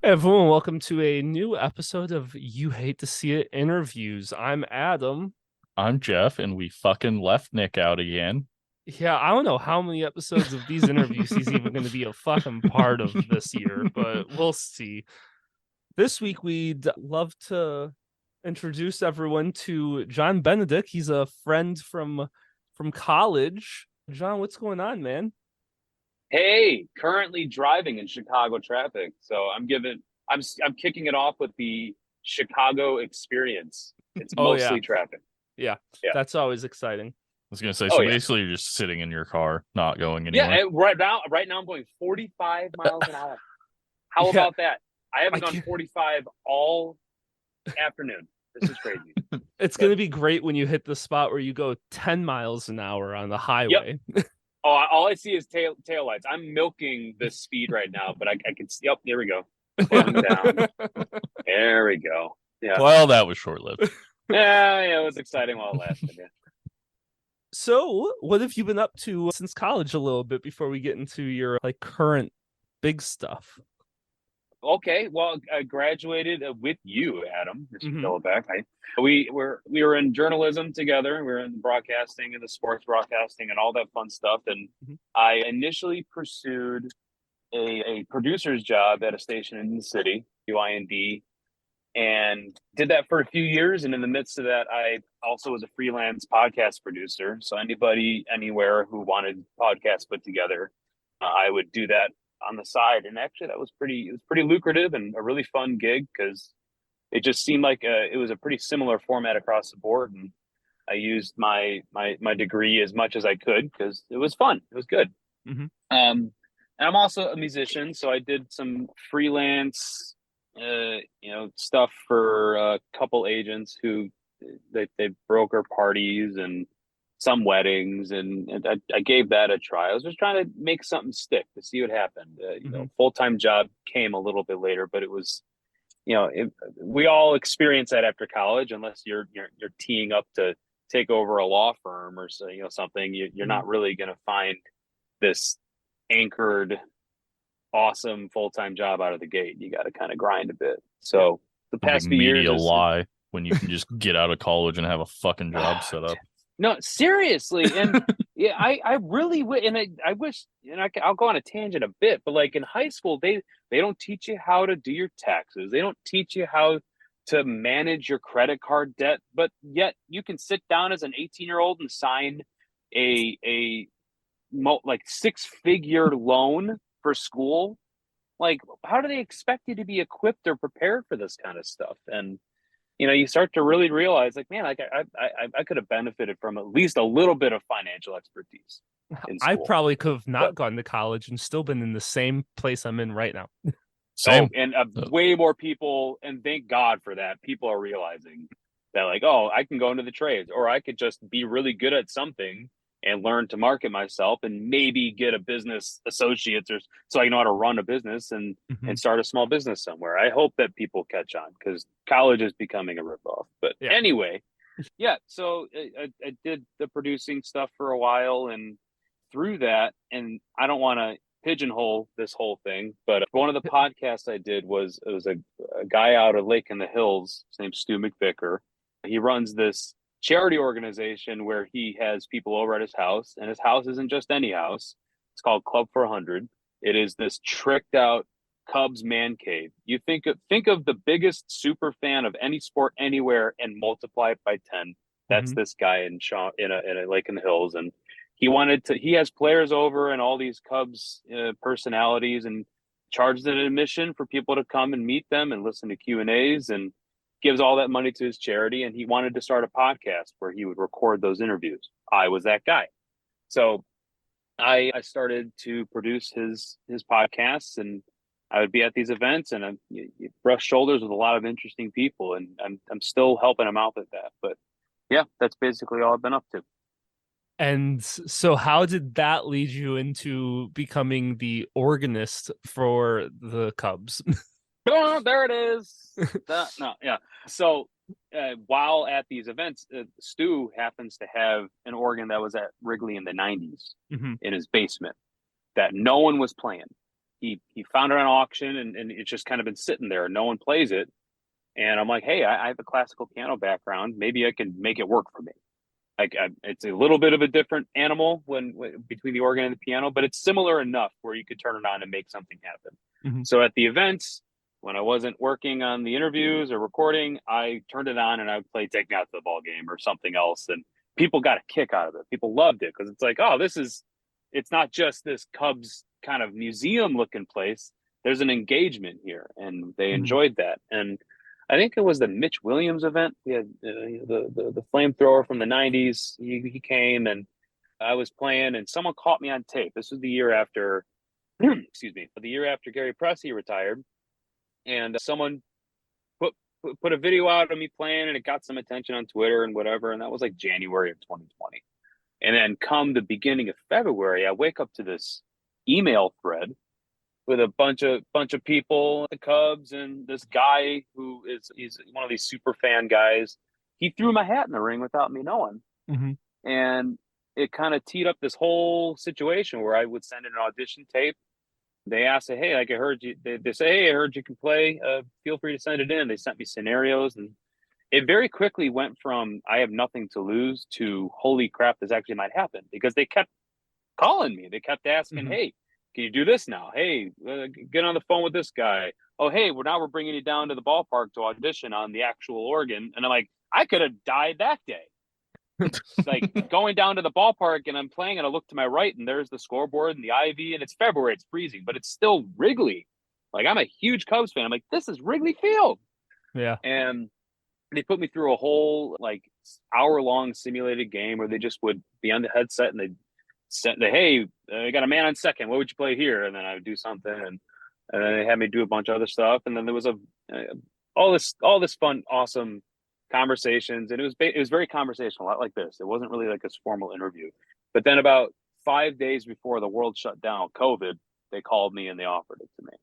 Everyone, welcome to a new episode of You Hate to See It interviews. I'm Adam. I'm Jeff, and we fucking left Nick out again. Yeah, I don't know how many episodes of these interviews he's even going to be a fucking part of this year, but we'll see. This week, we'd love to introduce everyone to John Benedeck. He's a friend from college. John, what's going on, man? Hey, currently driving in Chicago traffic. So I'm kicking it off with the Chicago experience. It's Oh yeah, mostly traffic. yeah, Yeah. that's always exciting. I was gonna say, Oh so yeah. basically you're just sitting in your car, not going Yeah, anywhere. and right now I'm going 45 miles an hour. How Yeah, about that? I I haven't gone can't. 45 all afternoon. This is crazy. It's But going to be great when you hit the spot where you go 10 miles an hour on the yep. highway. Oh, all I see is tail lights. I'm milking this speed right now, but I can see. Yep, there we go. Slowing down. There we go. Yeah. Well, that was short-lived. Yeah, it was exciting while it lasted. Yeah. So, what have you been up to since college a little bit before we get into your current big stuff? Okay, well, I graduated with you, Adam, Mr. Mm-hmm. Benedeck. We were in journalism together. We were in broadcasting and the sports broadcasting and all that fun stuff. And Mm-hmm. I initially pursued a producer's job at a station in the city, UIND, and did that for a few years. And in the midst of that, I also was a freelance podcast producer. So anybody, anywhere who wanted podcasts put together, I would do that on the side. And actually, it was pretty lucrative and a really fun gig because it just seemed like it was a pretty similar format across the board. And I used my degree as much as I could because it was fun. It was good. Mm-hmm. And I'm also a musician, so I did some freelance stuff for a couple agents who they broker parties and some weddings, and I gave that a try. I was just trying to make something stick to see what happened. Mm-hmm. Full-time job came a little bit later, but it was, we all experience that after college, unless you're teeing up to take over a law firm or so, something. You're Mm-hmm. not really going to find this anchored awesome full-time job out of the gate. You got to kind of grind a bit. So the A big past few years media is lie when you can just get out of college and have a fucking job set up. no, seriously. And yeah, I really and I wish, I'll go on a tangent a bit, but like in high school, they don't teach you how to do your taxes. They don't teach you how to manage your credit card debt, but yet you can sit down as an 18-year-old and sign a like six-figure loan for school. Like, how do they expect you to be equipped or prepared for this kind of stuff? And you start to really realize, like, man, like I could have benefited from at least a little bit of financial expertise in I school. probably could have not But gone to college and still been in the same place I'm in right now. Same. and way more people, and thank God for that. People are realizing that, like, oh, I can go into the trades, or I could just be really good at something and learn to market myself, and maybe get a business associates, or so I know how to run a business and Mm-hmm. start a small business somewhere. I hope that people catch on because college is becoming a ripoff. But Yeah. anyway, yeah. So I did the producing stuff for a while, and through that, and I don't want to pigeonhole this whole thing, but one of the podcasts I did was a guy out of Lake in the Hills. His name's Stu McVicker. He runs this charity organization where he has people over at his house, and his house isn't just any house. It's called Club for 100. It is this tricked out Cubs man cave. You think of the biggest super fan of any sport anywhere and multiply it by 10. That's Mm-hmm. this guy in a Lake in the Hills, and he has players over and all these Cubs personalities, and charges an admission for people to come and meet them and listen to Q&As, and gives all that money to his charity. And he wanted to start a podcast where he would record those interviews. I was that guy. So I started to produce his podcasts, and I would be at these events, and you brush shoulders with a lot of interesting people, and I'm still helping him out with that. But yeah, that's basically all I've been up to. And so, how did that lead you into becoming the organist for the Cubs? Oh, there it is. No, yeah. So while at these events, Stu happens to have an organ that was at Wrigley in the 90s Mm-hmm. in his basement that no one was playing. he found it on auction, and it's just kind of been sitting there. No one plays it. And I'm like, hey, I have a classical piano background. Maybe I can make it work for me. It's a little bit of a different animal when between the organ and the piano, but it's similar enough where you could turn it on and make something happen. Mhm. So at the events, when I wasn't working on the interviews or recording, I turned it on and I would play Take Me Out to the Ball Game or something else. And people got a kick out of it. People loved it because it's like, oh, it's not just this Cubs kind of museum looking place. There's an engagement here, and they enjoyed that. And I think it was the Mitch Williams event. We had the flamethrower from the '90s. He came, and I was playing, and someone caught me on tape. This was the year after, excuse me, the year after Gary Pressey retired, and someone put a video out of me playing, and it got some attention on Twitter and whatever. And that was like January of 2020. And then come the beginning of February, I wake up to this email thread with a bunch of people, the Cubs, and this guy he's one of these super fan guys. He threw my hat in the ring without me knowing, and it kind of teed up this whole situation where I would send in an audition tape. They asked, "Hey, like I heard you." They say, "Hey, I heard you can play. Feel free to send it in." They sent me scenarios, and it very quickly went from I have nothing to lose to holy crap, this actually might happen, because they kept calling me. They kept asking, "Hey, can you do this now? Hey, get on the phone with this guy. Oh, hey, we're bringing you down to the ballpark to audition on the actual organ." And I'm like, I could have died that day. Like going down to the ballpark and I'm playing and I look to my right and there's the scoreboard and the IV, and it's February, it's freezing, but it's still Wrigley. Like I'm a huge Cubs fan. I'm like, this is Wrigley Field. Yeah. And they put me through a whole like hour-long simulated game where they just would be on the headset and they'd hey, I got a man on second. What would you play here? And then I would do something, and then they had me do a bunch of other stuff. And then there was all this fun, awesome conversations, and it was very conversational, a lot like this. It wasn't really like a formal interview. But then about 5 days before the world shut down, COVID, they called me and they offered it to me.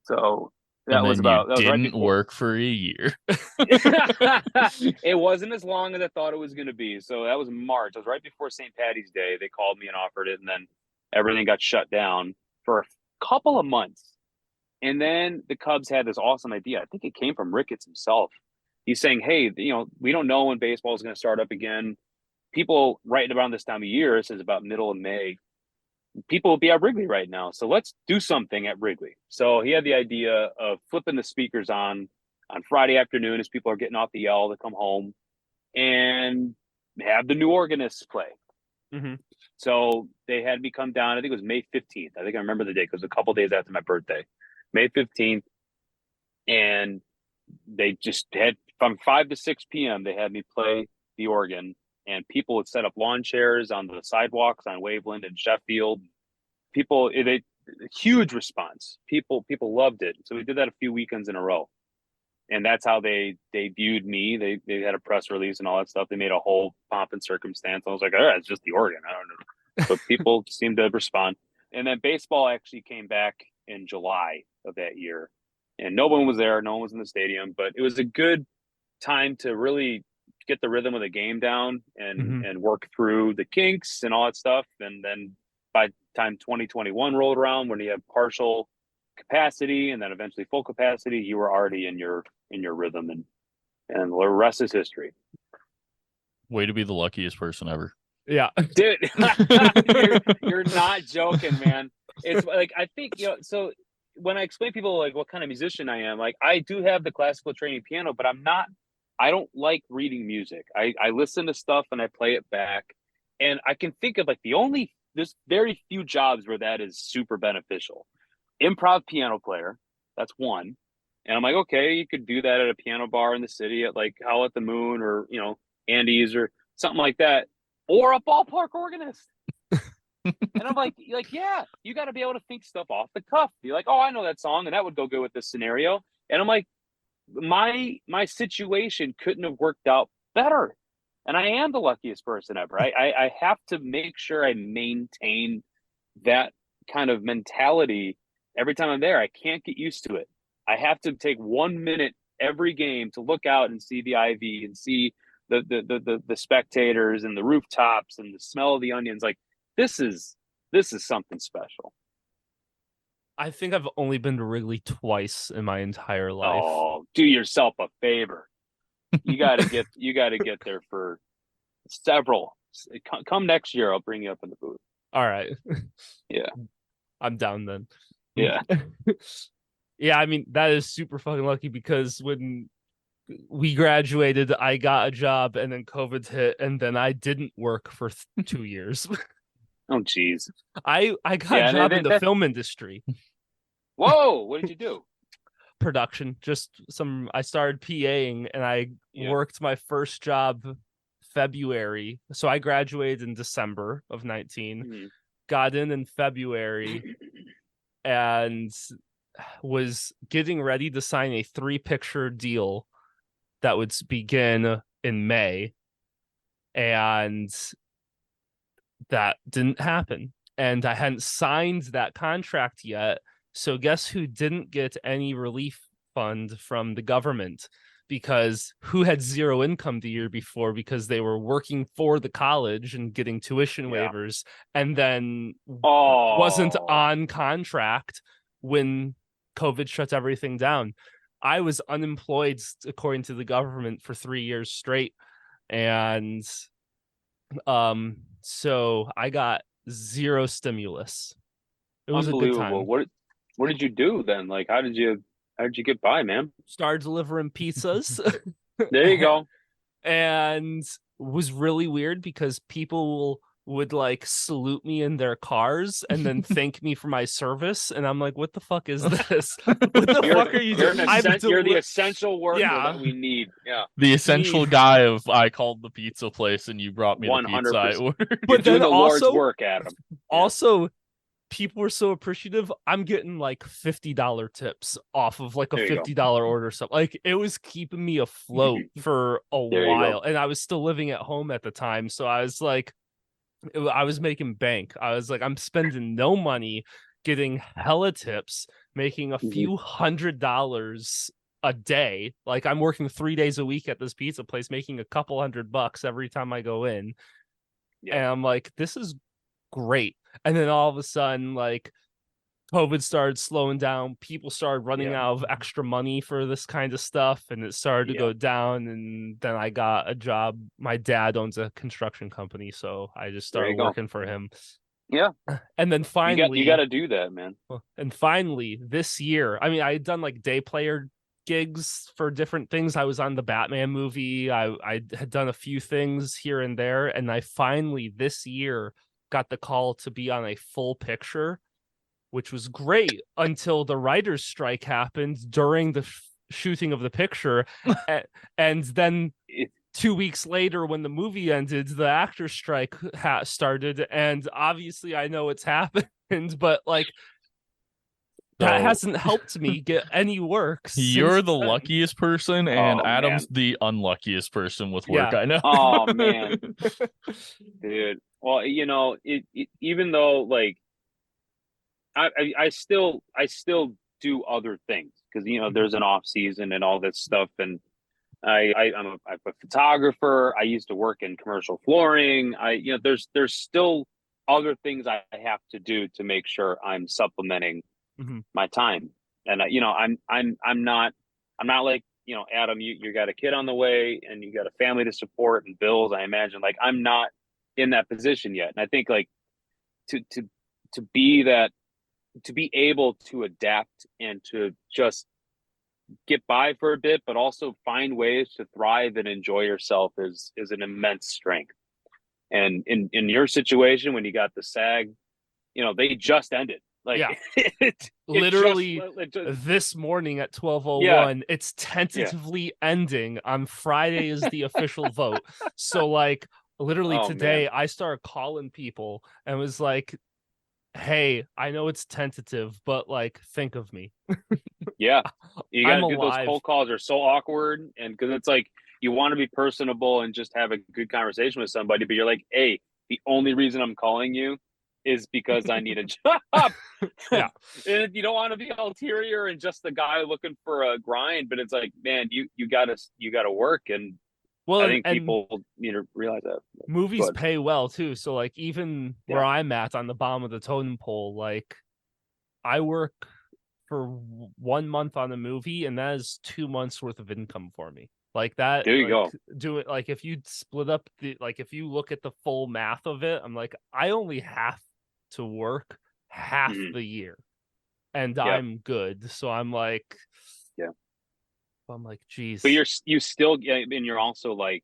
So that was right before. Work for a year. It wasn't as long as I thought it was going to be. So that was March. It was right before St. Patty's Day. They called me and offered it, and then everything got shut down for a couple of months. And then the Cubs had this awesome idea. I think it came from Ricketts himself. He's saying, hey, we don't know when baseball is going to start up again. People right around this time of year, this is about middle of May, people will be at Wrigley right now. So let's do something at Wrigley. So he had the idea of flipping the speakers on Friday afternoon as people are getting off the L to come home, and have the new organists play. So they had me come down. I think it was May 15th. I think I remember the day because it was a couple days after my birthday, May 15th. And they just had from 5 to 6 p.m. they had me play the organ, and people would set up lawn chairs on the sidewalks on Waveland and Sheffield. Huge response. People loved it. So we did that a few weekends in a row. And that's how they viewed me. They had a press release and all that stuff. They made a whole pomp and circumstance. I was like, it's just the organ. I don't know. But people seemed to respond. And then baseball actually came back in July of that year. And no one was there. No one was in the stadium. But it was a good time to really get the rhythm of the game down and work through the kinks and all that stuff. And then by the time 2021 rolled around, when you have partial capacity and then eventually full capacity, you were already in your rhythm, and the rest is history. Way to be the luckiest person ever. Yeah. Dude, you're not joking, man. It's like, I think, so when I explain to people like what kind of musician I am, like I do have the classical training piano, but I don't like reading music. I listen to stuff and I play it back, and I can think of like there's very few jobs where that is super beneficial. Improv piano player, that's one. And I'm like, okay, you could do that at a piano bar in the city at like Howl at the Moon or, Andy's or something like that, or a ballpark organist. And I'm like, yeah, you got to be able to think stuff off the cuff. Be like, oh, I know that song, and that would go good with this scenario. And I'm like, my situation couldn't have worked out better. And I am the luckiest person ever. I have to make sure I maintain that kind of mentality every time I'm there. I can't get used to it. I have to take 1 minute every game to look out and see the IV and see the spectators and the rooftops and the smell of the onions. Like this is something special. I think I've only been to Wrigley twice in my entire life. Oh, do yourself a favor. You got to get there for several. Come next year, I'll bring you up in the booth. All right. Yeah. I'm down then. Yeah. Yeah, I mean, that is super fucking lucky because when we graduated, I got a job and then COVID hit and then I didn't work for 2 years. Oh, geez. I got a job in the film industry. Whoa, what did you do? Production. I started PAing and I worked my first job February. So I graduated in December of 19, Mhm. got in February, and was getting ready to sign a 3-picture deal that would begin in May. And that didn't happen. And I hadn't signed that contract yet. So guess who didn't get any relief fund from the government? Because who had zero income the year before because they were working for the college and getting tuition waivers and then wasn't on contract when COVID shut everything down. I was unemployed, according to the government, for 3 years straight. And so I got zero stimulus. It was a good time. What did you do then? Like, how did you get by, man? Started delivering pizzas. There you go. And was really weird because people would like salute me in their cars and then thank me for my service, and I'm like, what the fuck is this? What the fuck are you doing? You're the essential worker that we need. Yeah, the essential guy of I called the pizza place and you brought me the pizza I ordered. But then the also Lord's work, Adam. Also, people were so appreciative. I'm getting like $50 tips off of like a $50 order. So like it was keeping me afloat for a while. And I was still living at home at the time. So I was like, I was making bank. I was like, I'm spending no money, getting hella tips, making a few $100s a day. Like I'm working 3 days a week at this pizza place, making a couple $100 every time I go in. Yeah. And I'm like, this is great. And then all of a sudden, like, COVID started slowing down. People started running out of extra money for this kind of stuff, and it started to go down. And then I got a job. My dad owns a construction company, so I just started working for him. Yeah. And then finally, you got to do that, man. And finally, this year, I mean, I had done like day player gigs for different things. I was on the Batman movie. I had done a few things here and there, and I finally this year got the call to be on a full picture, which was great until the writer's strike happened during the shooting of the picture. And then 2 weeks later, when the movie ended, the actor's strike started. And obviously I know it's happened, but like that hasn't helped me get any work. You're the luckiest person, and Adam's the unluckiest person with work. I know. Oh man, dude. Well, you know, even though like I still do other things because you know there's an off season and all this stuff, and I'm a photographer. I used to work in commercial flooring. There's still other things I have to do to make sure I'm supplementing my time, and I'm not like, you know, Adam, you got a kid on the way and you got a family to support and bills. I imagine like I'm not in that position yet, and I think like to be able to adapt and to just get by for a bit, but also find ways to thrive and enjoy yourself is an immense strength. And in your situation, when you got the SAG, you know, they just ended. Like literally this morning at 12:01, it's tentatively ending. On Friday is the official vote. So like literally today, I started calling people and was like, hey, I know it's tentative, but like, think of me. Yeah, you gotta do those cold calls are so awkward, and because it's like you want to be personable and just have a good conversation with somebody, but you're like, hey, the only reason I'm calling you is because I need a job. And you don't want to be ulterior and just the guy looking for a grind, but it's like, man, you gotta work, and I think people need to realize that movies pay well too. So like even where I'm at on the bottom of the totem pole, like I work for 1 month on a movie, and that is 2 months worth of income for me. Like that, There you like go. do it. Like if you split up if you look at the full math of it, I'm like, I only have to work half Mhm. the year, and Yep. I'm good. So I'm like, Yeah. geez. But you still, and you're also like,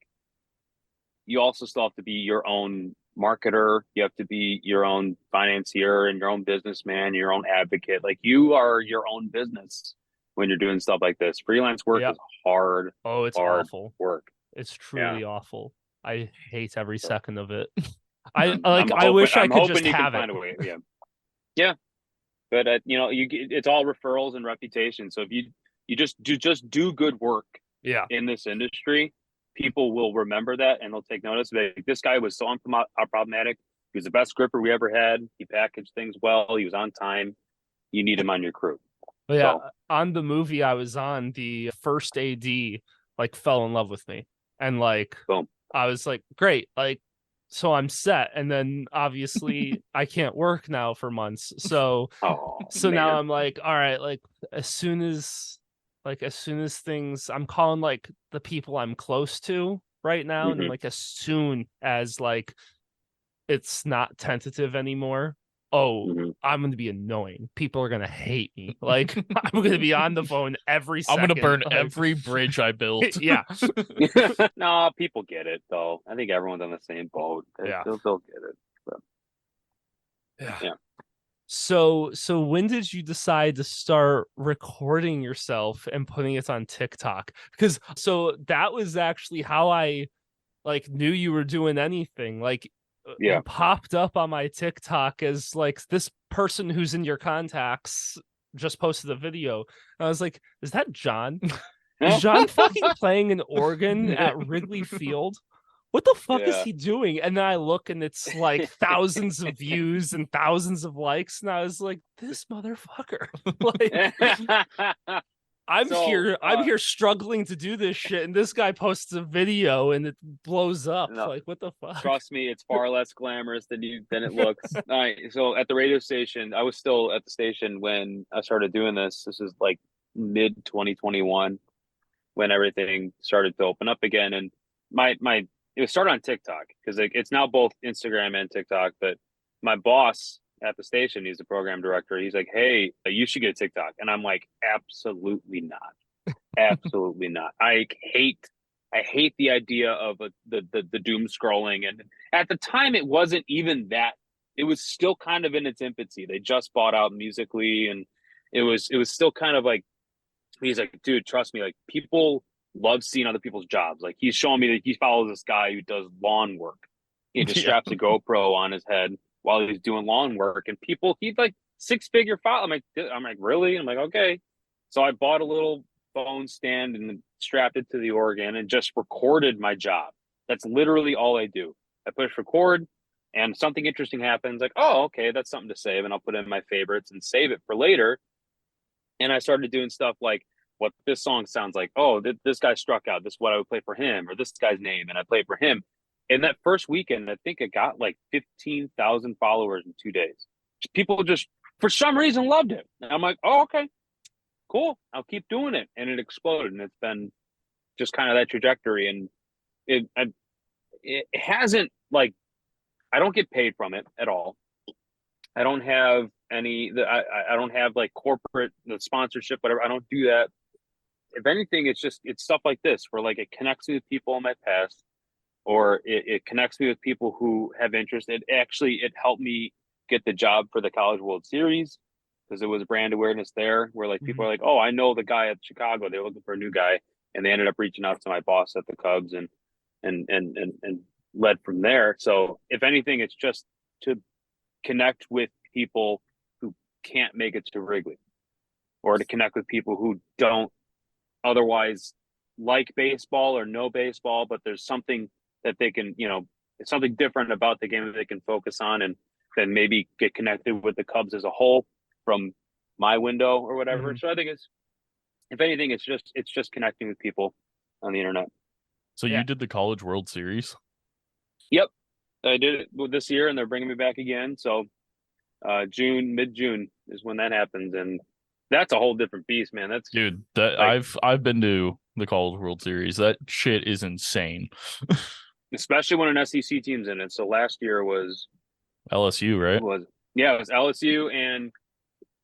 you also still have to be your own marketer. You have to be your own financier and your own businessman, your own advocate. Like you are your own business when you're doing stuff like this. Freelance work Yeah. is hard, Oh, it's hard awful. work. It's Yeah. truly awful. I hate every So second of it. I'm I hoping wish I could just you can have it. find a way. Yeah. Yeah. But it's all referrals and reputation. So if you just do good work Yeah. in this industry, people will remember that and they'll take notice. Like, this guy was so unproblematic. He was the best gripper we ever had. He packaged things well. He was on time. You need him on your crew. But yeah, So on the movie I was on, the first AD like fell in love with me. And like boom. I was like, great, like so I'm set. And then obviously I can't work now for months. So Oh now man. I'm like, all right, like as soon as things, I'm calling like the people I'm close to right now, and Mm-hmm. like as soon as like it's not tentative anymore, oh, Mm-hmm. I'm going to be annoying. People are going to hate me. Like I'm going to be on the phone every I'm second. gonna burn like, every bridge I built. yeah. No, people get it though. I think everyone's on the same boat. Yeah. They'll get it. But, Yeah. yeah. So when did you decide to start recording yourself and putting it on TikTok? Because so that was actually how I like knew you were doing anything. Like Yeah. you popped up on my TikTok as like this person who's in your contacts just posted a video. And I was like, is that John? Is John fucking playing an organ at Wrigley Field? What the fuck is Yeah. he doing? And then I look and it's like thousands of views and thousands of likes. And I was like, this motherfucker. Like I'm here struggling to do this shit. And this guy posts a video and it blows up. No, Like, what the fuck? trust me, it's far less glamorous than it looks. All right, so at the radio station, I was still at the station when I started doing this. This is like mid 2021 when everything started to open up again, and my it was started on TikTok because it's now both Instagram and TikTok. But my boss at the station, he's the program director. He's like, "Hey, you should get a TikTok," and I'm like, "Absolutely not, absolutely not. I hate the idea of the doom scrolling." And at the time, it wasn't even that. It was still kind of in its infancy. They just bought out Musically, and it was still kind of like, he's like, dude, trust me, like people love seeing other people's jobs. Like he's showing me that he follows this guy who does lawn work. He just Yeah. straps a GoPro on his head while he's doing lawn work, and he's like 6-figure file. I'm like, really? I'm like, okay. So I bought a little phone stand and strapped it to the organ and just recorded my job. That's literally all I do. I push record and something interesting happens. Like, oh, okay, that's something to save, and I'll put it in my favorites and save it for later. And I started doing stuff like what this song sounds like. Oh, this guy struck out. This is what I would play for him, or this guy's name, and I played for him. In that first weekend, I think it got like 15,000 followers in 2 days. People just, for some reason, loved it. And I'm like, oh, okay, cool. I'll keep doing it. And it exploded. And it's been just kind of that trajectory. And it hasn't, like, I don't get paid from it at all. I don't have I don't have like corporate sponsorship, whatever. I don't do that. If anything, it's stuff like this where like it connects me with people in my past, or it connects me with people who have interest. It helped me get the job for the College World Series because it was brand awareness there where like people are like, oh, I know the guy at Chicago. They're looking for a new guy. And they ended up reaching out to my boss at the Cubs and led from there. So if anything, it's just to connect with people who can't make it to Wrigley, or to connect with people who don't otherwise like baseball or know baseball, but there's something that they can, it's something different about the game that they can focus on, and then maybe get connected with the Cubs as a whole from my window or whatever. So I think if anything, it's just connecting with people on the internet. So you did the College World Series? Yep. I did it this year and they're bringing me back again. So Mid-June is when that happens, and that's a whole different beast, man. That's Dude, that like, I've been to the College World Series. That shit is insane. especially when an SEC team's in it. So last year was LSU, right? it was LSU, and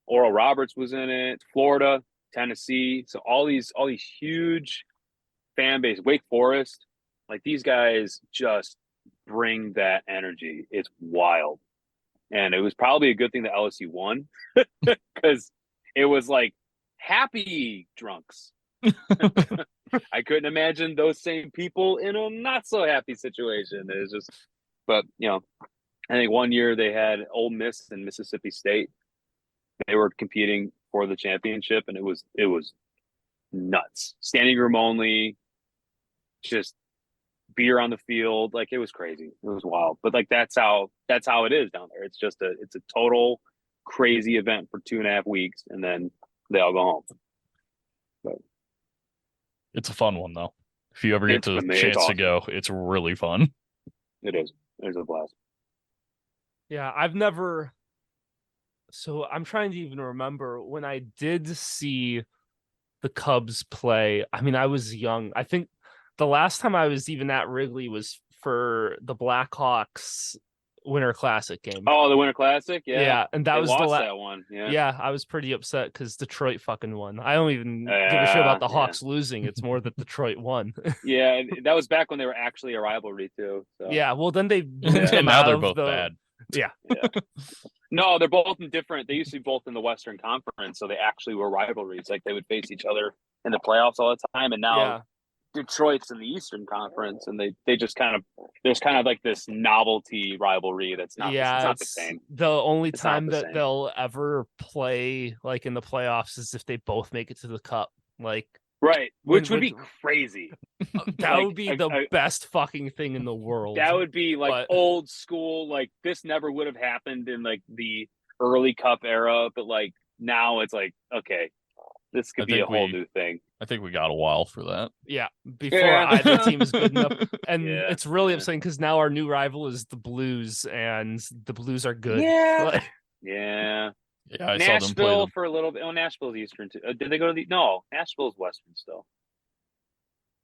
Oral Roberts was in it. Florida, Tennessee, so all these huge fan base. Wake Forest, like these guys just bring that energy. It's wild, and it was probably a good thing that LSU won because it was like happy drunks. I couldn't imagine those same people in a not so happy situation. It was just, but I think one year they had Ole Miss and Mississippi State. They were competing for the championship, and it was nuts. Standing room only, just beer on the field, like it was crazy. It was wild, but like that's how it is down there. It's a total crazy event for 2.5 weeks, and then they all go home. But It's a fun one though. If you ever get the chance awesome. to go, it's really fun. It is. It's a blast. Yeah, I've never. So I'm trying to even remember when I did see the Cubs play. I mean, I was young. I think the last time I was even at Wrigley was for the Blackhawks Winter Classic game. Oh, the Winter Classic, yeah. Yeah, and that they was lost the that one. Yeah. Yeah, I was pretty upset because Detroit fucking won. I don't even give a shit about the Hawks losing. It's more that Detroit won. Yeah, that was back when they were actually a rivalry too. So. Yeah, well then they And now they're both bad. Yeah. No, they're both in different. They used to be both in the Western Conference, so they actually were rivalries. Like they would face each other in the playoffs all the time, and now Detroit's in the Eastern Conference, and they just kind of there's kind of like this novelty rivalry that's not. Yeah, it's not the same. The only time that they'll ever play like in the playoffs is if they both make it to the Cup. Like right, which would be crazy. That would be the best fucking thing in the world. That would be like old school. Like this never would have happened in like the early Cup era, but like now it's like okay, this could be a whole new thing. I think we got a while for that. Yeah, before either team is good enough, and it's really upsetting because now our new rival is the Blues, and the Blues are good. Yeah, yeah. I Nashville saw them play for a little bit. Oh, Nashville's Eastern too. Did they go to the? No, Nashville's Western still.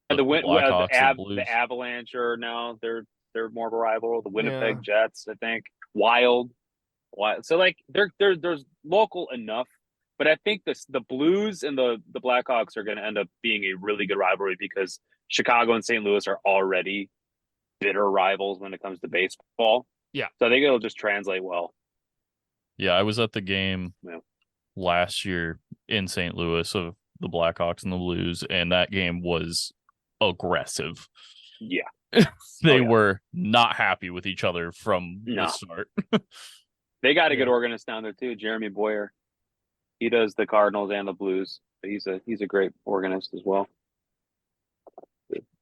The Avalanche are now they're more of a rival. The Winnipeg Jets, I think. Wild. So like there's local enough, but I think the Blues and the Blackhawks are going to end up being a really good rivalry because Chicago and St. Louis are already bitter rivals when it comes to baseball. Yeah, so I think it'll just translate well. Yeah, I was at the game last year in St. Louis of the Blackhawks and the Blues, and that game was aggressive. Yeah. They were not happy with each other from the start. They got a good organist down there too, Jeremy Boyer. He does the Cardinals and the Blues. He's a great organist as well.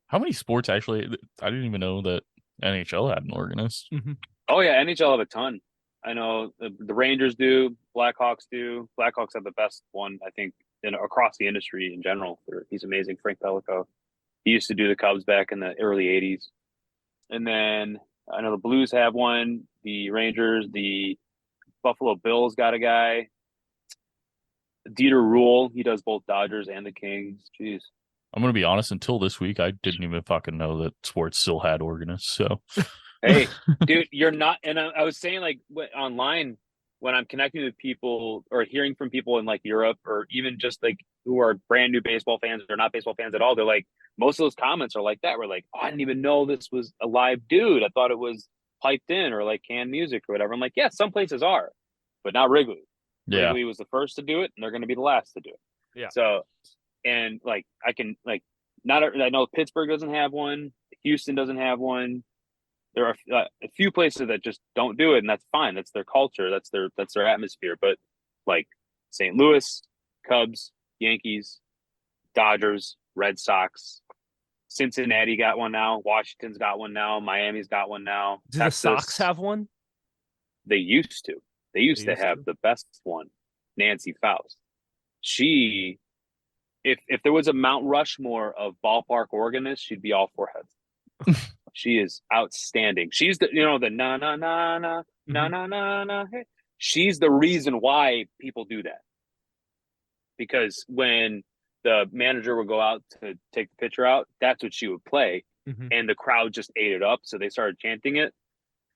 How many sports actually? I didn't even know that NHL had an organist. Mm-hmm. Oh yeah, NHL have a ton. I know the Rangers do, Blackhawks do. Blackhawks have the best one, I think, across the industry in general. He's amazing, Frank Pellico. He used to do the Cubs back in the early 80s. And then I know the Blues have one, the Rangers, the Buffalo Bills got a guy. Dieter Rule, he does both Dodgers and the Kings. Jeez. I'm going to be honest, until this week, I didn't even fucking know that sports still had organists. So, hey, dude, you're not. And I was saying, like, online, when I'm connecting with people or hearing from people in like Europe or even just like who are brand new baseball fans or not baseball fans at all, they're like, most of those comments are like that. We're like, oh, I didn't even know this was a live dude. I thought it was piped in or like canned music or whatever. I'm like, yeah, some places are, but not Wrigley. Yeah. Wrigley was the first to do it, and they're going to be the last to do it. Yeah. So, and like I can like I know Pittsburgh doesn't have one, Houston doesn't have one. There are a few places that just don't do it, and that's fine. That's their culture. That's their atmosphere. But like St. Louis, Cubs, Yankees, Dodgers, Red Sox, Cincinnati got one now. Washington's got one now. Miami's got one now. Do Texas, the Sox have one? They used to. They used to have the best one, Nancy Faust. She, if there was a Mount Rushmore of ballpark organists, she'd be all four heads. She is outstanding. She's the na na na na na na na na. Hey. she's the reason why people do that. Because when the manager would go out to take the pitcher out, that's what she would play. Mhm. And the crowd just ate it up. So they started chanting it.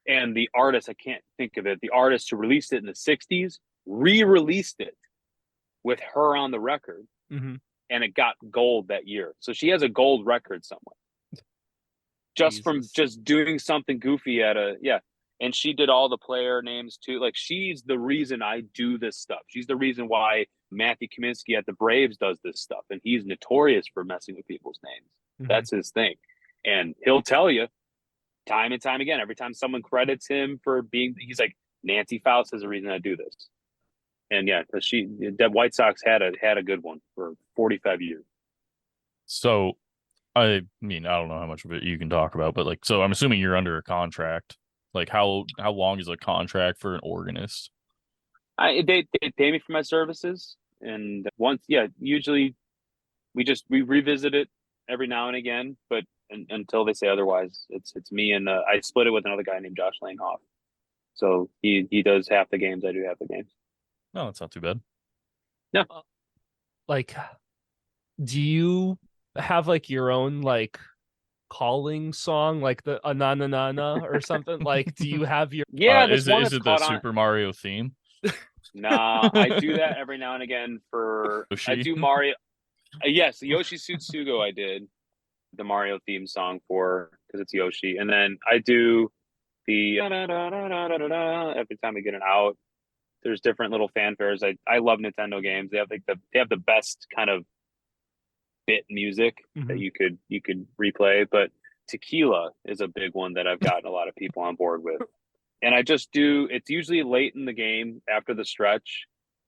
And the artist, I can't think of it, the artist who released it in the 60s re-released it with her on the record. Mhm. And it got gold that year. So she has a gold record somewhere. Just from Jesus. just doing something goofy at a, yeah. And she did all the player names too. Like, she's the reason I do this stuff. She's the reason why Matthew Kaminsky at the Braves does this stuff. And he's notorious for messing with people's names. Mhm. That's his thing. And he'll tell you time and time again, every time someone credits him for being, he's like, Nancy Faust is the reason I do this. And yeah, because the White Sox had a good one for 45 years. So, I mean, I don't know how much of it you can talk about, but like, so I'm assuming you're under a contract. Like, how long is a contract for an organist? They pay me for my services, and once, yeah, usually we revisit it every now and again, but until they say otherwise, it's me, and I split it with another guy named Josh Langhoff. So he does half the games, I do half the games. No, that's not too bad. Like, do you have like your own like calling song, like the na na na na or something? Like, do you have your Yeah, this one is is it the caught on. Super Mario theme? Nah, I do that every now and again for Yoshi? I do Mario. Yes, Yoshi Tsutsugo I did the Mario theme song for, because it's Yoshi, and then I do the every time I get an out. There's different little fanfares. I love Nintendo games. They have the best kind of bit music that Mhm. you could replay. But Tequila is a big one that I've gotten a lot of people on board with. And I just do, it's usually late in the game after the stretch.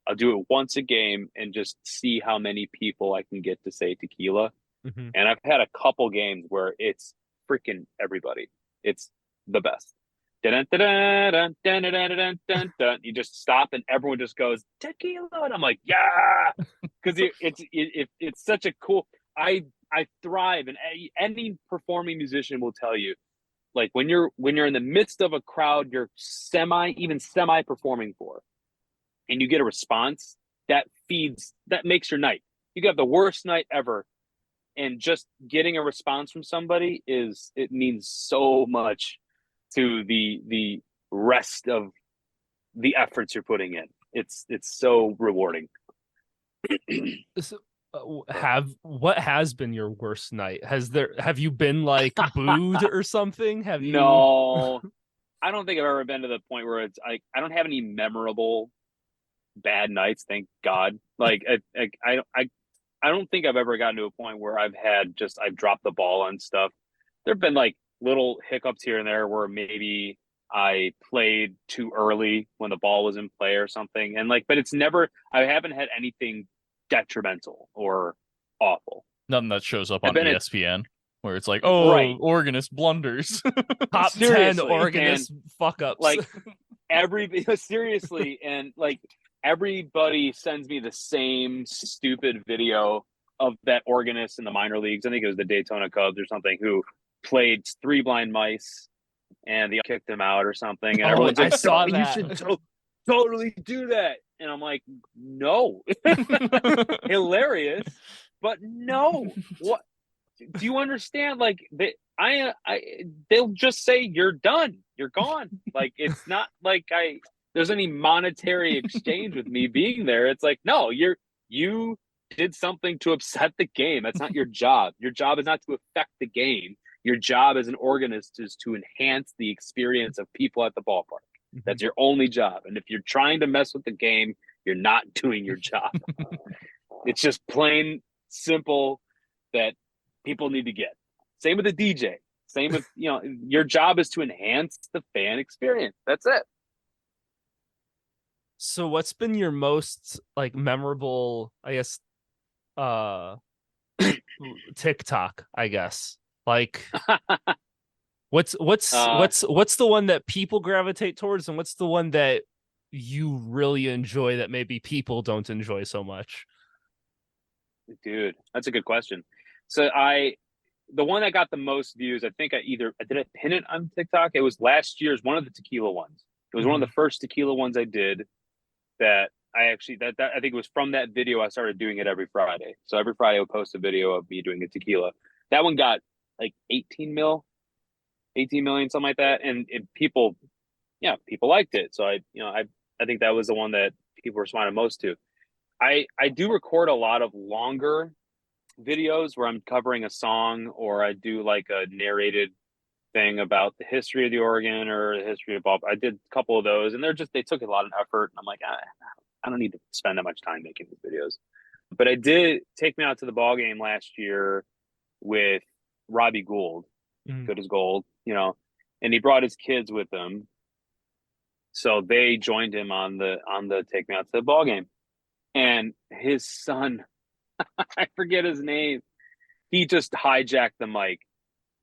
I'll do it once a game and just see how many people I can get to say tequila. Mhm. And I've had a couple games where it's freaking everybody. It's the best. Dun, dun, dun, dun, dun, dun, dun, dun, dun, dun. You just stop and everyone just goes tequila, and I'm like, yeah, because it's such a cool. I thrive, and any performing musician will tell you, like, when you're in the midst of a crowd you're semi performing for, and you get a response that makes your night. You got the worst night ever, and just getting a response from somebody it means so much to the rest of the efforts you're putting in. It's so rewarding. So, what has been your worst night? Have you been like booed or something? Have you? No, I don't think I've ever been to the point where it's like, I don't have any memorable bad nights, thank God. Like, I don't think I've ever gotten to a point where I've dropped the ball on stuff. There've been like little hiccups here and there where maybe I played too early when the ball was in play or something. And like, but I haven't had anything detrimental or awful. Nothing that shows up I've on been at- ESPN where it's like, oh, Right. organist blunders. Top 10 Seriously, organist fuck ups. Like, seriously, and like, everybody sends me the same stupid video of that organist in the minor leagues. I think it was the Daytona Cubs or something, who played Three Blind Mice and they kicked him out or something. And everyone's I like, saw "You that. should totally do that." And I'm like, no. Hilarious, but no. What do you understand? Like, they'll just say, "You're done, you're gone." Like, it's not like there's any monetary exchange with me being there. It's like, no, you did something to upset the game. That's not your job. Your job is not to affect the game. Your job as an organist is to enhance the experience of people at the ballpark. That's your only job. And if you're trying to mess with the game, you're not doing your job. It's just plain simple that people need to get. Same with the DJ. Same with, your job is to enhance the fan experience. That's it. So what's been your most like memorable, I guess, TikTok, I guess? Like, what's the one that people gravitate towards, and what's the one that you really enjoy that maybe people don't enjoy so much? Dude, that's a good question. So the one that got the most views, I think did I pin it on TikTok? It was last year's one of the tequila ones. It was one of the first tequila ones I did that I actually, that I think it was from that video I started doing it every Friday. So every Friday I would post a video of me doing a tequila. That one got like 18 million, something like that. And people liked it. So I think that was the one that people responded most to. I do record a lot of longer videos where I'm covering a song, or I do like a narrated thing about the history of the organ or the history of Bob. I did a couple of those, and they took a lot of effort. And I'm like, I don't need to spend that much time making these videos. But I did take me out to the ball game last year with Robbie Gould, good as gold, and he brought his kids with him. So they joined him on the take me out to the ball game. And his son, I forget his name, he just hijacked the mic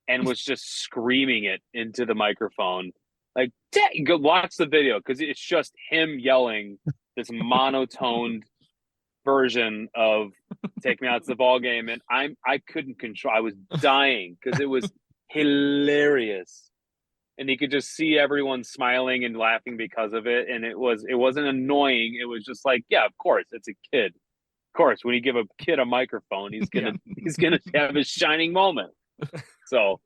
and was just screaming it into the microphone. Like, go watch the video, because it's just him yelling this monotoned version of Take Me Out to the Ball Game. And I couldn't control. I was dying because it was hilarious. And you could just see everyone smiling and laughing because of it. And it wasn't annoying. It was just like, yeah, of course, it's a kid. Of course, when you give a kid a microphone, he's gonna have a shining moment. So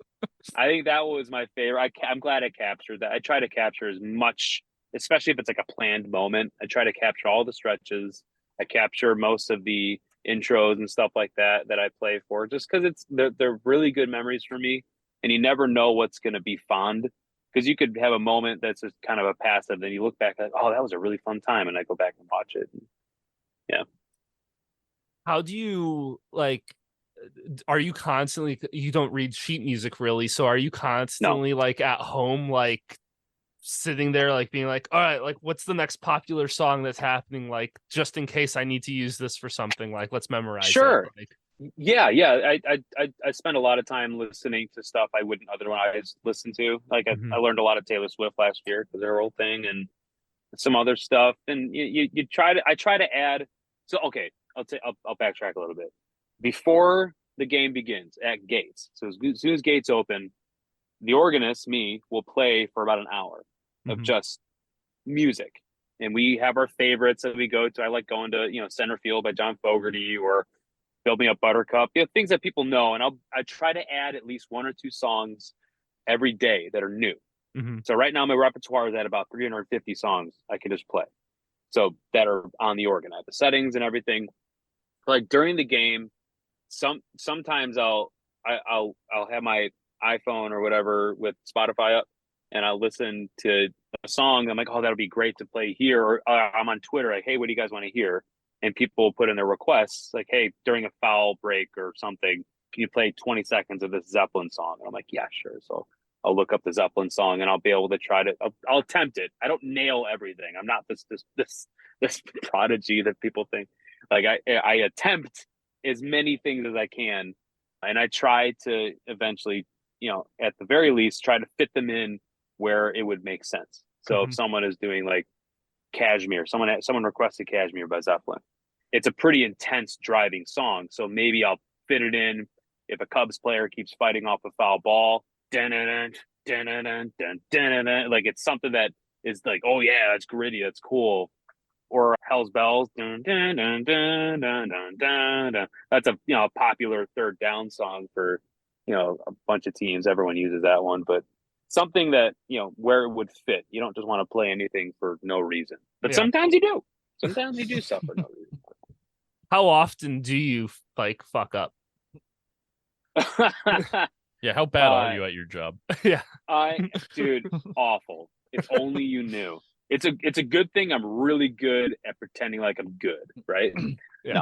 I think that was my favorite. I'm glad I captured that. I try to capture as much, especially if it's like a planned moment. I try to capture all the stretches. I capture most of the intros and stuff like that I play for, just because they're really good memories for me. And you never know what's going to be fond, because you could have a moment that's just kind of a passive, then you look back like, oh, that was a really fun time, and I go back and watch it. Yeah. How do you are you constantly, you don't read sheet music really, so are you constantly like at home, like sitting there, like being like, all right, like what's the next popular song that's happening, like just in case I need to use this for something, like let's memorize sure. it. Like, yeah. I spend a lot of time listening to stuff I wouldn't otherwise listen to. Like I learned a lot of Taylor Swift last year because of her whole thing, and some other stuff. And I try to add. So okay, I'll backtrack a little bit. Before the game begins at gates, so as soon as gates open, the organist, me, will play for about an hour of just music. And we have our favorites that we go to. I like going to, Center Field by John Fogerty, or Build Me Up Buttercup, things that people know. And I try to add at least one or two songs every day that are new. So right now my repertoire is at about 350 songs I can just play. So that are on the organ. I have the settings and everything. Like during the game, sometimes I'll have my iPhone or whatever with Spotify up, and I'll listen to a song. I'm like, oh, that'll be great to play here. Or I'm on Twitter, like, hey, what do you guys want to hear? And people put in their requests, like, hey, during a foul break or something, can you play 20 seconds of this Zeppelin song? And I'm like, yeah, sure. So I'll look up the Zeppelin song, and I'll be able to I'll attempt it. I don't nail everything. I'm not this prodigy that people think. Like I attempt as many things as I can, and I try to eventually, at the very least, try to fit them in where it would make sense. So if someone is doing like Cashmere, someone requested Cashmere by Zeppelin, it's a pretty intense driving song. So maybe I'll fit it in if a Cubs player keeps fighting off a foul ball. Like it's something that is like, oh yeah, that's gritty, that's cool. Or Hell's Bells. That's a popular third down song for a bunch of teams. Everyone uses that one, but something that where it would fit. You don't just want to play anything for no reason, but sometimes you do. Sometimes you do stuff for no reason. How often do you like fuck up? Yeah, how bad are you at your job? Yeah, dude, awful. If only you knew. It's a good thing I'm really good at pretending like I'm good, right? Yeah.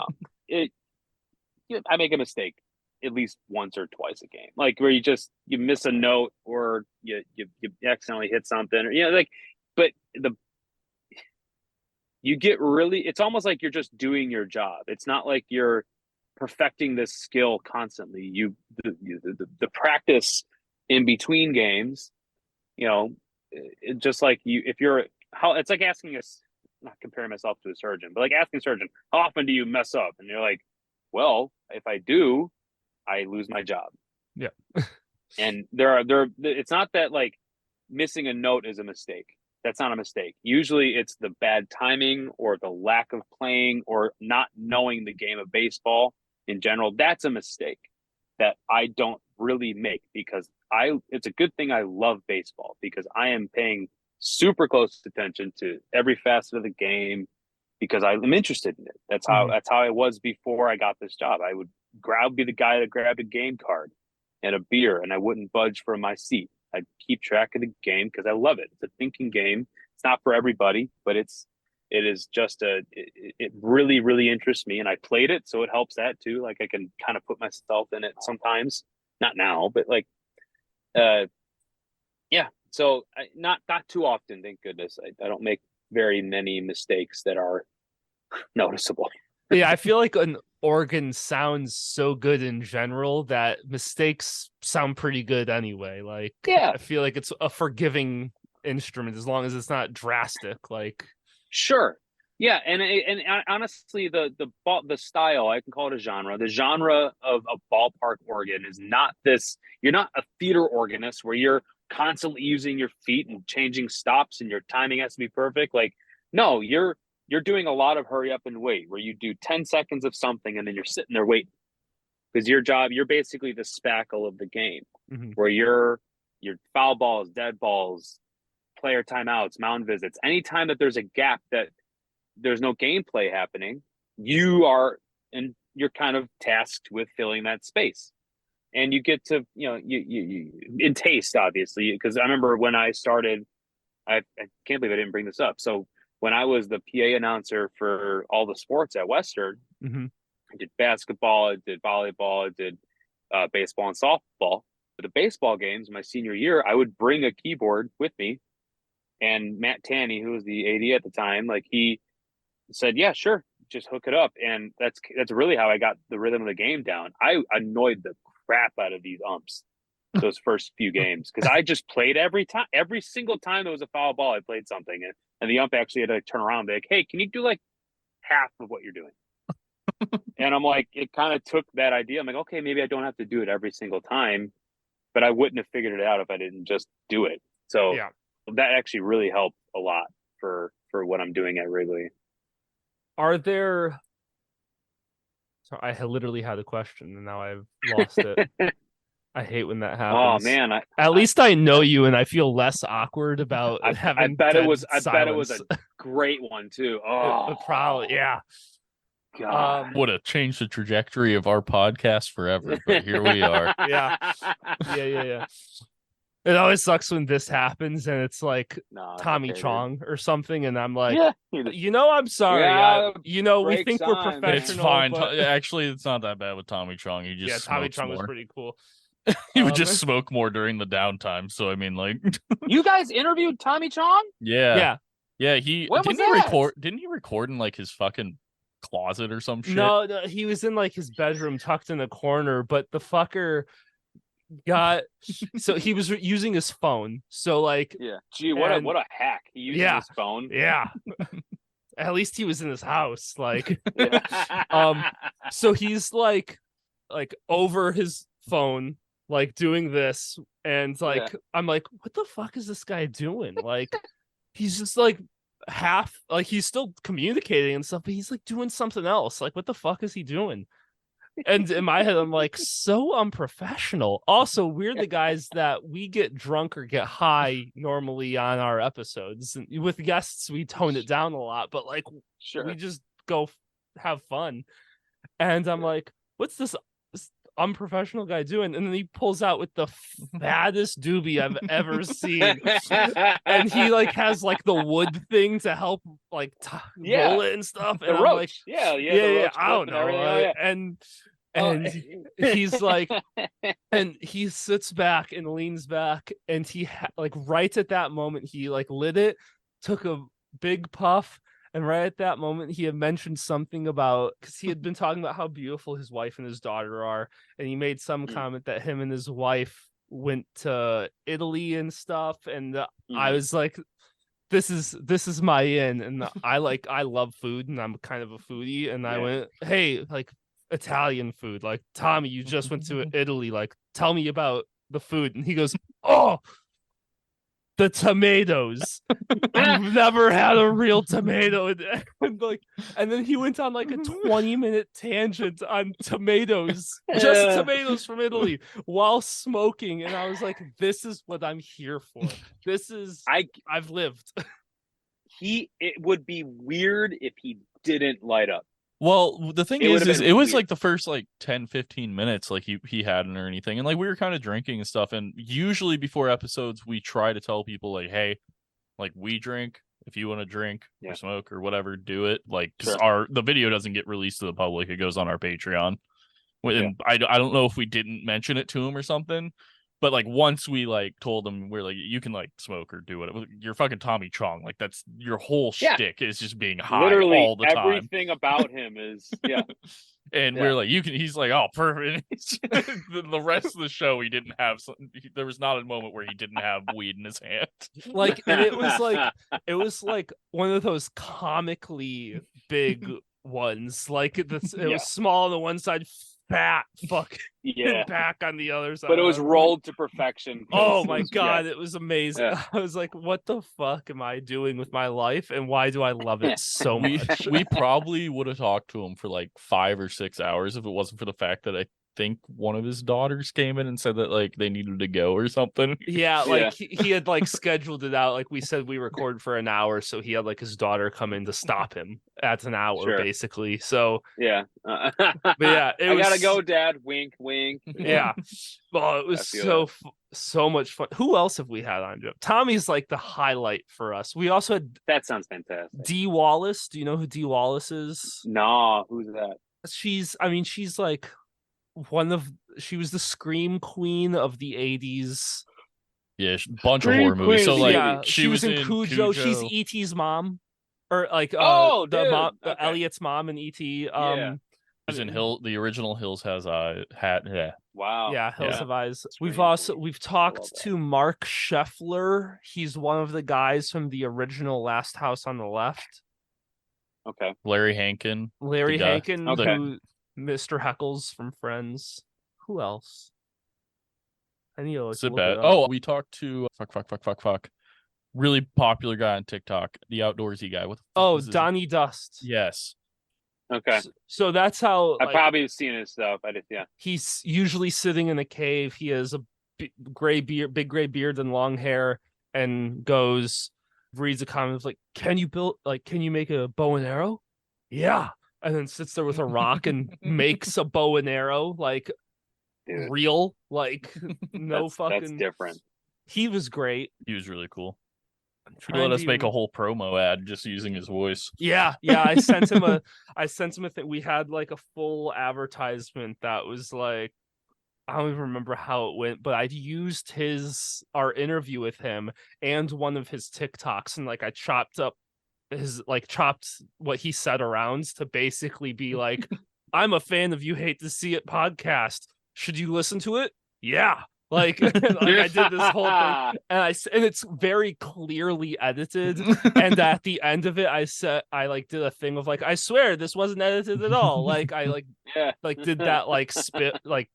No, I make a mistake at least once or twice a game, like where you miss a note, or you accidentally hit something, or but you get really, it's almost like you're just doing your job. It's not like you're perfecting this skill constantly. The practice in between games, just like it's like asking us, not comparing myself to a surgeon, but like asking a surgeon, how often do you mess up? And you're like, well, if I do, I lose my job. Yeah. And it's not that like missing a note is a mistake. that's not a mistake. Usually it's the bad timing or the lack of playing or not knowing the game of baseball in general. That's a mistake that I don't really make, because it's a good thing I love baseball, because I am paying super close attention to every facet of the game because I'm interested in it. That's how I was before I got this job. I would be the guy that grabbed a game card and a beer, and I wouldn't budge from my seat. I'd keep track of the game because I love it. It's a thinking game. It's not for everybody, but it is just it really, really interests me. And I played it, so it helps that too. Like I can kind of put myself in it sometimes, not now, but like, yeah. So not too often, thank goodness. I don't make very many mistakes that are noticeable. Yeah, I feel like an organ sounds so good in general that mistakes sound pretty good anyway. Like, yeah, I feel like it's a forgiving instrument as long as it's not drastic. Like, sure, yeah, and honestly, the style, I can call it a genre. The genre of a ballpark organ is not this. You're not a theater organist where you're constantly using your feet and changing stops and your timing has to be perfect. Like, no, you're doing a lot of hurry up and wait, where you do 10 seconds of something and then you're sitting there waiting, because you're basically the spackle of the game, where your foul balls, dead balls, player timeouts, mound visits, anytime that there's a gap that there's no gameplay happening, you're kind of tasked with filling that space. And you get to, you in taste, obviously, because I remember when I started, I can't believe I didn't bring this up. So when I was the PA announcer for all the sports at Western, I did basketball, I did volleyball, I did baseball and softball. For the baseball games, my senior year, I would bring a keyboard with me. And Matt Tanney, who was the AD at the time, like he said, yeah, sure, just hook it up. And that's really how I got the rhythm of the game down. I annoyed the crap out of these umps those first few games, because I just played every single time there was a foul ball, I played something, and the ump actually had to turn around and be like, hey, can you do like half of what you're doing? And I'm like, it kind of took that idea. I'm like, okay, maybe I don't have to do it every single time, but I wouldn't have figured it out if I didn't just do it. So yeah, that actually really helped a lot for what I'm doing at Wrigley. Are there? So I literally had a question and now I've lost it. I hate when that happens. Oh man! At least I know you, and I feel less awkward about having. I bet it was a great one too. Oh, probably, yeah. God. Would have changed the trajectory of our podcast forever, but here we are. Yeah. It always sucks when this happens and it's like Tommy Chong or something, and I'm like, I'm sorry. We think we're professional. It's fine. But... Actually, it's not that bad with Tommy Chong. He just Tommy Chong more. Was pretty cool. He would just smoke more during the downtime. So I mean, like, you guys interviewed Tommy Chong? Yeah. He didn't he record in like his fucking closet or some shit? No, he was in like his bedroom tucked in a corner, but the fucker got so he was using his phone. So like, what a hack. He used his phone. Yeah. At least he was in his house. Like, so he's like over his phone, like doing this, and like I'm like, what the fuck is this guy doing? Like, he's just like half, like he's still communicating and stuff, but he's like doing something else. Like, what the fuck is he doing? And in my head, I'm like, so unprofessional. Also, we're the guys that we get drunk or get high normally on our episodes. And with guests, we tone it down a lot, but like, we just go have fun. And I'm like, what's this unprofessional guy doing? And then he pulls out with the fattest doobie I've ever seen. And he like has like the wood thing to help like roll it and stuff. And I'm like, I don't know. And he's like, and he sits back and leans back, and he like right at that moment he like lit it, took a big puff. And right at that moment, he had mentioned something about, because he had been talking about how beautiful his wife and his daughter are. And he made some comment that him and his wife went to Italy and stuff. And I was like, this is my in. And I love food, and I'm kind of a foodie. And I went, hey, like Italian food, like Tommy, you just went to Italy. Like, tell me about the food. And he goes, oh, the tomatoes. You've never had a real tomato. And then he went on like a 20-minute tangent on tomatoes, just tomatoes from Italy, while smoking. And I was like, this is what I'm here for. I've lived. It would be weird if he didn't light up. Well, the thing It is would've been it was weird. like the first like 10, 15 minutes, like he hadn't or anything. And like we were kind of drinking and stuff. And usually before episodes, we try to tell people like, hey, like we drink. If you want to drink or smoke or whatever, do it. Like, because the video doesn't get released to the public. It goes on our Patreon. And I don't know if we didn't mention it to him or something. But like once we like told him, we're like, you can like smoke or do it. You're fucking Tommy Chong. Like that's your whole shtick is just being high Literally all the time. Everything about him is And we're like, you can. He's like, oh, perfect. The rest of the show, he didn't have. There was not a moment where he didn't have weed in his hand. Like, and it was like one of those comically big ones. Like it was small on the one side, fat fucking back on the other side. But it was rolled to perfection. Oh my god, it was amazing. I was like, what the fuck am I doing with my life, and why do I love it so much? We probably would have talked to him for like 5 or 6 hours if it wasn't for the fact that I think one of his daughters came in and said that like they needed to go or something. Yeah, like he had like scheduled it out. Like we said, we record for an hour, so he had like his daughter come in to stop him at an hour, basically. So but yeah, I gotta go, Dad. Wink, wink. Yeah. Well, it was so much fun. Who else have we had on? Tommy's like the highlight for us. We also had that sounds fantastic. Dee Wallace. Do you know who Dee Wallace is? No, who's that? She's like she was the scream queen of the 80s. Yeah, bunch of horror movies. So like she was in Cujo. She's E.T.'s mom, or like Elliot's mom in E.T. She's in the original Hills Has Eyes. Wow. Yeah, Hills Have Eyes. We've talked to Mark Scheffler. He's one of the guys from the original Last House on the Left. Okay. Larry Hankin. Okay. Who Mr. Heckles from Friends. Who else? I need to look it up. Oh, we talked to fuck. Really popular guy on TikTok, the outdoorsy guy. Donnie Dust. Yes. Okay. So that's how I've probably seen his stuff. He's usually sitting in a cave. He has a big gray beard and long hair, and reads a comment like, can you make a bow and arrow? Yeah. And then sits there with a rock and makes a bow and arrow, like real, like no that's different. He was great. He was really cool. He let us make a whole promo ad just using his voice. Yeah. I sent him a thing. We had like a full advertisement that was like, I don't even remember how it went, but I'd used our interview with him and one of his TikToks, and like I chopped what he said around to basically be like, I'm a fan of You Hate to See It podcast. Should you listen to it? Yeah. Like I did this whole thing, and it's very clearly edited. And at the end of it, I did a thing of like, I swear this wasn't edited at all. Like I did that like spit like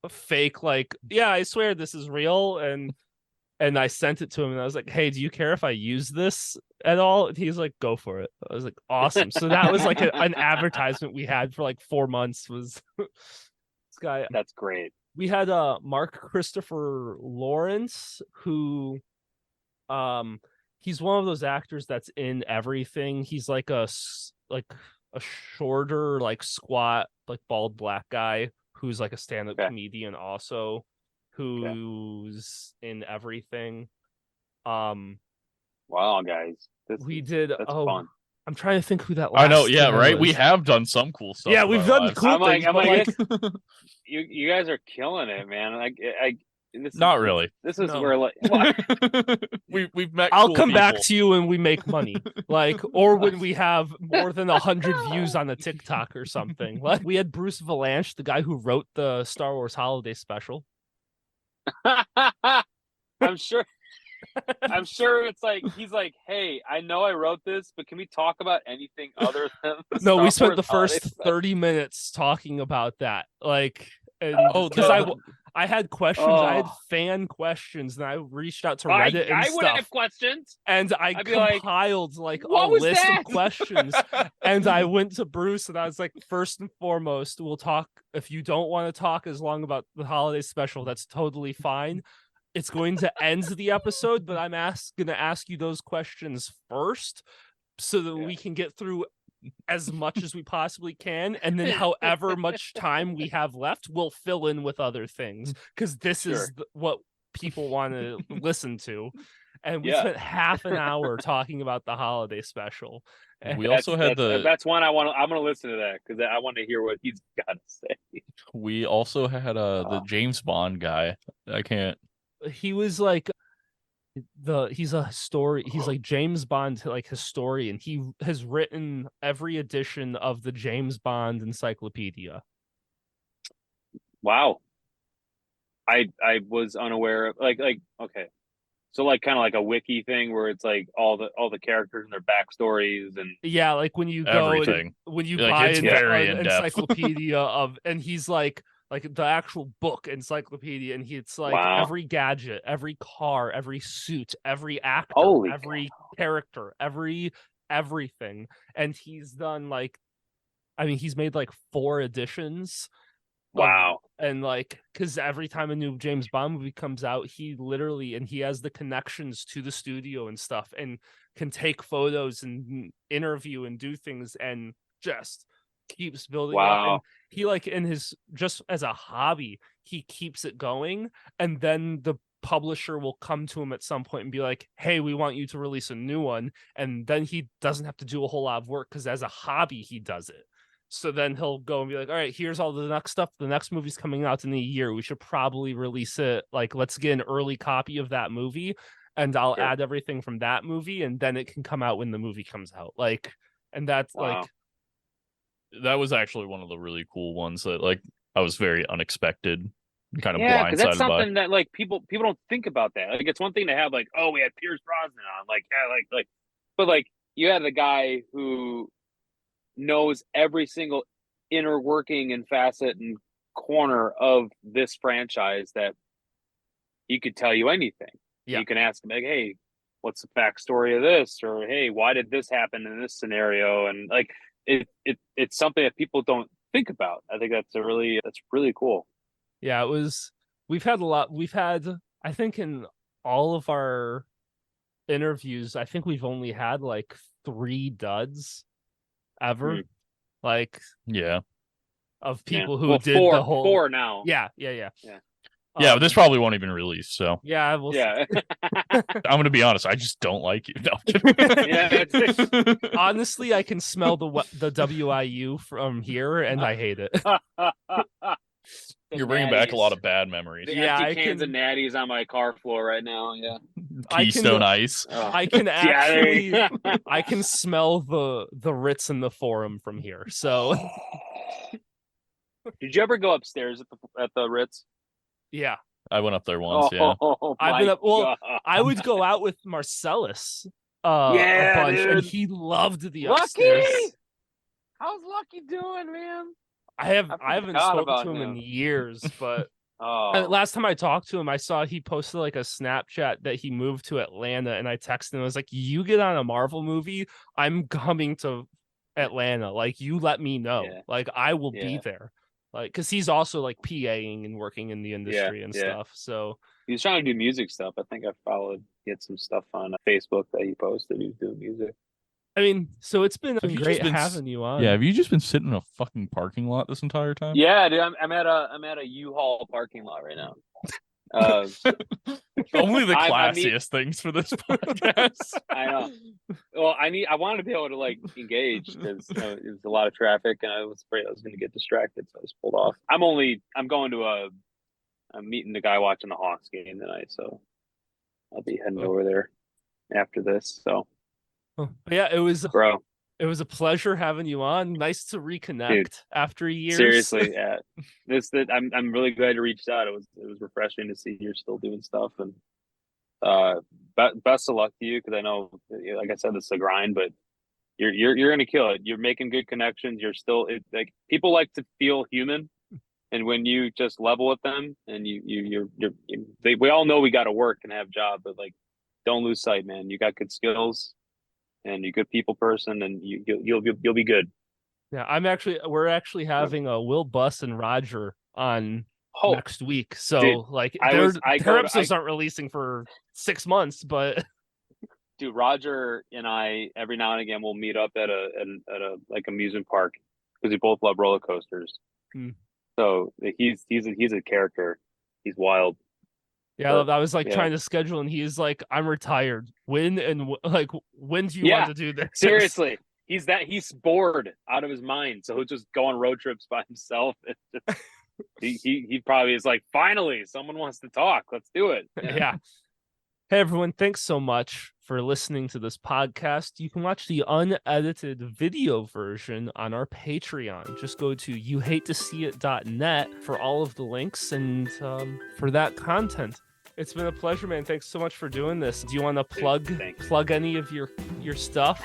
fake like, yeah, I swear this is real, and I sent it to him, and I was like, hey, do you care if I use this at all? And he's like, go for it. I was like, awesome. So that was like an advertisement we had for like 4 months. Was this guy? That's great. We had Mark Christopher Lawrence, who he's one of those actors that's in everything. He's like a shorter, like squat, like bald black guy who's like a stand-up comedian also, who's in everything. Wow, guys. That's fun. I'm trying to think who that was. I know, yeah, right? We have done some cool stuff. Yeah, we've done cool things. You guys are killing it, man. Not really. This is where like we've met. I'll come back to you when we make money, or when we have more than 100 views on a TikTok or something. Like we had Bruce Valanche, the guy who wrote the Star Wars Holiday Special. I'm sure it's like he's like, hey, I know I wrote this, but can we talk about anything other than we spent the first 30 minutes talking about that. Like, because I had questions. I had Oh, fan questions, and I reached out to Reddit and I would have stuff, questions. and I I'd be like, compiled like a what was list that? of questions. And I went to Bruce, and I was like, first and foremost, we'll talk. If you don't want to talk as long about the holiday special, that's totally fine. It's going to end the episode, but I'm going to ask you those questions first, so that we can get through as much as we possibly can, and then however much time we have left, we'll fill in with other things, because this is what people want to listen to. And we spent half an hour talking about the holiday special. We also had that's one I'm gonna listen to that, because I want to hear what he's got to say. We also had the James Bond guy. He was like he's like James Bond, like historian. He has written every edition of the James Bond encyclopedia. Wow. I was unaware of like okay. So like kind of like a wiki thing where it's like all the characters and their backstories and like when you go everything. when you Like, buy it's an in-depth. encyclopedia of, and he's like the actual book encyclopedia, and it's like every gadget, every car, every suit, every actor, every character, everything. And he's done like, I mean, he's made like 4 editions. Wow. And like, because every time a new James Bond movie comes out, he has the connections to the studio and stuff, and can take photos and interview and do things, and just keeps building up. And he, like, in his, just as a hobby, he keeps it going. And then the publisher will come to him at some point and be like, hey, we want you to release a new one. And then he doesn't have to do a whole lot of work, because as a hobby he does it. So then he'll go and be like, all right, here's all the next stuff. The next movie's coming out in a year. We should probably release it. Like, let's get an early copy of that movie, and I'll add everything from that movie, and then it can come out when the movie comes out. Like, and that's like, that was actually one of the really cool ones that, like, I was very unexpected, kind of blindsided. Because that's something by. that like people don't think about that. Like, it's one thing to have like, oh, we had Pierce Brosnan on, like, but like you had the guy who knows every single inner working and facet and corner of this franchise, that he could tell you anything. You can ask him like, hey, what's the backstory of this, or hey, why did this happen in this scenario? And like it's something that people don't think about. I think that's really cool. Yeah, we've had, I think in all of our interviews, I think we've only had like 3 duds ever. Like, of people who did the whole 4 now. Yeah, this probably won't even release, so I'm gonna be honest, I just don't like you. No. Honestly, I can smell the WIU from here, and I hate it. You're bringing back a lot of bad memories. The empty cans of natties on my car floor right now. Keystone Ice. I can actually I can smell the Ritz in the Forum from here. So did you ever go upstairs at the Ritz? Yeah, I went up there once. I've been up. Well, I would go out with Marcellus a bunch, dude. and he loved the upstairs. Lucky, how's Lucky doing, man? I haven't spoken to him in years, but last time I talked to him, I saw he posted like a Snapchat that he moved to Atlanta, and I texted him. I was like, "You get on a Marvel movie, I'm coming to Atlanta. Like, you let me know. Like, I will be there." Like, because he's also like PAing and working in the industry and stuff. So he's trying to do music stuff. I think I followed, get some stuff on Facebook that he posted. He was doing music. I mean, so it's been great having you on. Yeah, have you just been sitting in a fucking parking lot this entire time? Yeah, dude, I'm at a U-Haul parking lot right now. Only the classiest things for this podcast. I know. Well, I wanted to be able to like engage, because it was a lot of traffic, and I was afraid I was going to get distracted, so I just pulled off. I'm meeting the guy watching the Hawks game tonight, so I'll be heading over there after this. So. But yeah, it was a pleasure having you on. Nice to reconnect after years. Seriously, I'm really glad you reached out. It was refreshing to see you're still doing stuff, and best of luck to you, because I know, like I said, this is a grind, but you're gonna kill it. You're making good connections. You're still like, people like to feel human, And when you just level with them, and we all know we got to work and have a job, but like, don't lose sight, man. You got good skills, and you're a good people person, and you'll be good. Yeah, we're actually having Will Buss and Roger on Oh, next week. So dude, like I their episodes aren't releasing for 6 months, but dude, Roger and I every now and again will meet up at a like amusement park because we both love roller coasters. So he's a character. He's wild. Yeah, I was like trying to schedule, and he's like, "I'm retired. When when do you want to do this?" Seriously, he's bored out of his mind, so he'll just go on road trips by himself. He probably is like, finally, someone wants to talk. Let's do it. Yeah. Hey everyone, thanks so much for listening to this podcast. You can watch the unedited video version on our Patreon. Just go to youhatetoseeit.net for all of the links and for that content. It's been a pleasure, man. Thanks so much for doing this. Do you want to plug any of your stuff?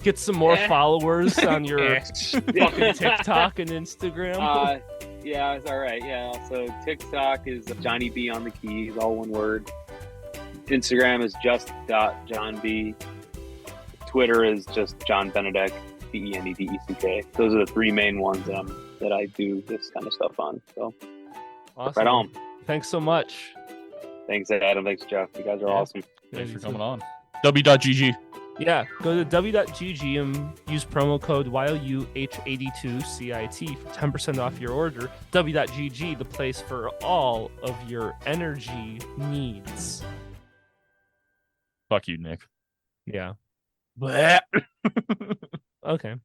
Get some more followers on your fucking TikTok and Instagram. Yeah, it's all right. Yeah, so TikTok is Johnny B on the keys, all one word. Instagram is just.johnb. Twitter is just John Benedeck, Benedeck. Those are the three main ones that I do this kind of stuff on. So, awesome. Right on. Thanks so much. Thanks, Adam. Thanks, Jeff. You guys are awesome. Thanks for coming on. W.GG. Yeah, go to w.gg and use promo code YLUH82CIT for 10% off your order. W.gg, the place for all of your energy needs. Fuck you, Nick. Yeah. Bleh. Okay.